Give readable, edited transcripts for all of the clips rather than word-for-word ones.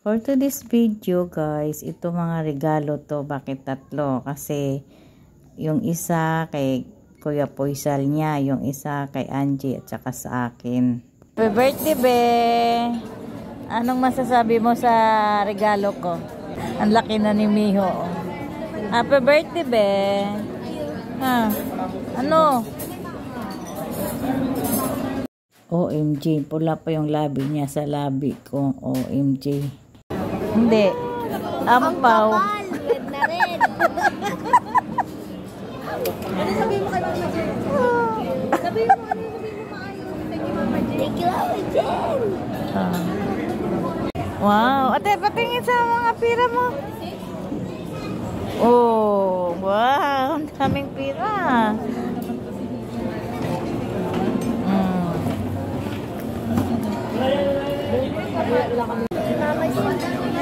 For today's video guys, ito mga regalo to. Bakit tatlo? Kasi yung isa kay Kuya Poisal niya, yung isa kay Angie at saka sa akin. Happy birthday, be! Anong masasabi mo sa regalo ko? Ang laki na ni Miho. Happy birthday, be! Ha? Ano? OMG, pula pa yung labi niya sa labi ko. OMG. Hindi. Ampaw. Red na red. Ano sabihin mo kay Mama Jen? Sabihin mo, ano sabihin mo maayos? Thank you, Mama Jen. Thank you, Mama Jen. Wow. Ate, patingin sa mga pira mo. Oh, wow. Ang daming pira.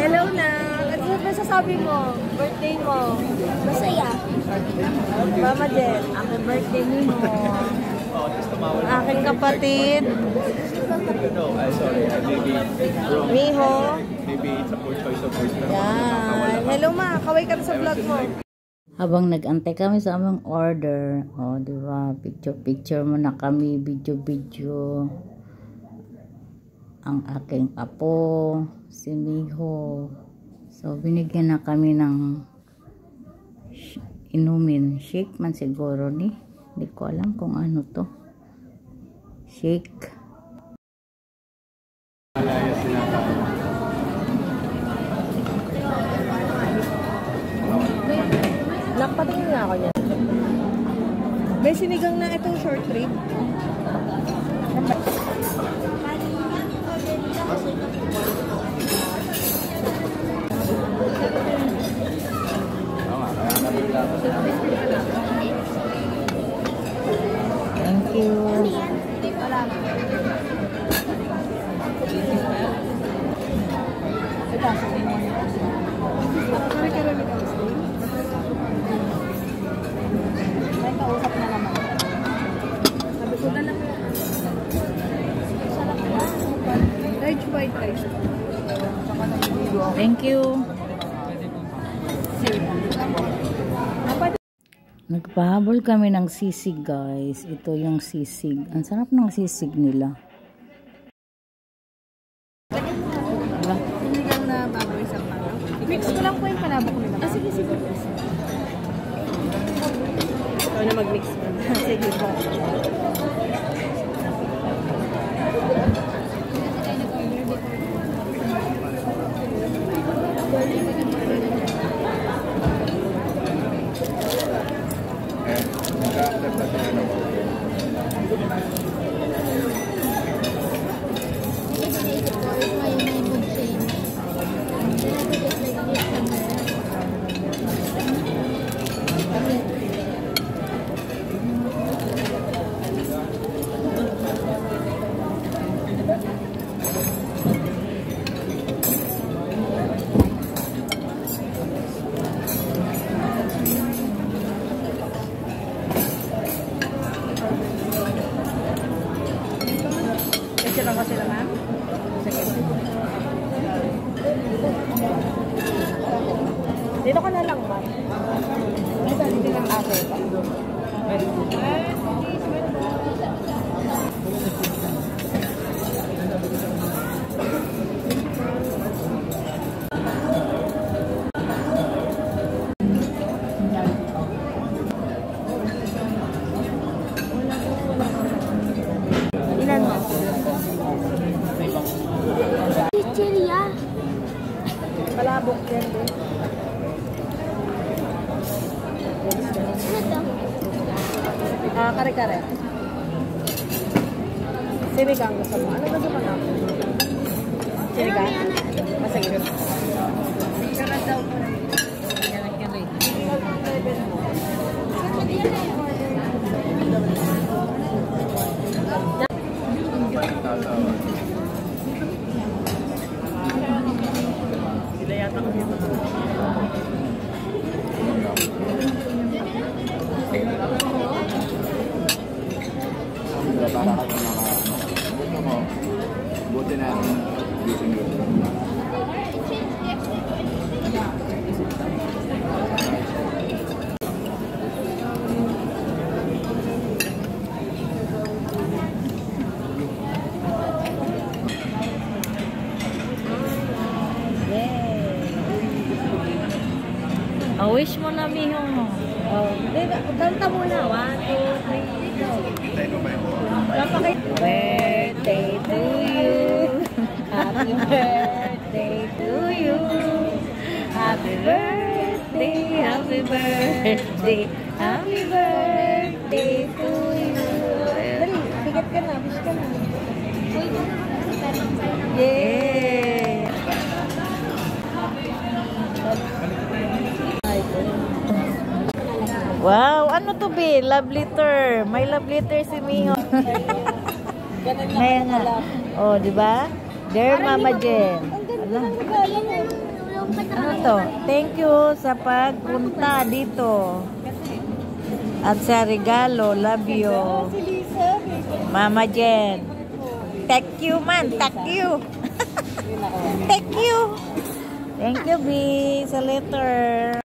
Hello na. Ano ba sasabi mo? Birthday mo. Masaya. Mama Jen, happy birthday mo. Aking kapatid. Miho. Maybe it's a poor choice of words. Yan. Hello ma, kaway ka na sa vlog mo. Habang nag-antay kami sa aming order, oh, di ba? Picture muna kami, video. Ang aking apo, si Miho. So, binigyan na kami ng inumin. Shake man siguro ni. Hindi ko alam kung ano to. Shake. Nakapatingin nga ako yan. May sinigang na itong short rib. Thank you. May kausap na naman. Sabi ko na lang. Sarap na. Large white rice. Thank you. Nagpahabol kami ng sisig guys. Ito yung sisig. Ang sarap ng sisig nila. Sinigang na baboy sa panaw. Mix ko lang po yung panabok nila. Ah, sige. Ikaw na mag-mix mo. Sige po. Lang ko sila, ma'am. Dito ka na lang, ma'am. Dito lang ate. Palabok yan din. Kare-kare. Sinigang gusto mo. Ano gusto mo na? Sinigang? Masagin. Sinigang daw po. Sila yata kami. Para ka buti na gising yun. Yay! Oh, wish mo na, Miho. Oh, kanta muna. 1, 2, 3, go. Birthday to you. Happy birthday to you. Happy birthday, happy birthday, happy birthday to you. Dali, bigat ka na. Wish ka na. Yay! Wow, ano to be? Love letter. May love letter si Miho. May nga. Oh, di ba? Dear Mama Jen. Ala. Ano to? Thank you sa pagpunta dito. At sa regalo, love you. Mama Jen. Thank you man, thank you. Thank you. Thank you, B, sa letter.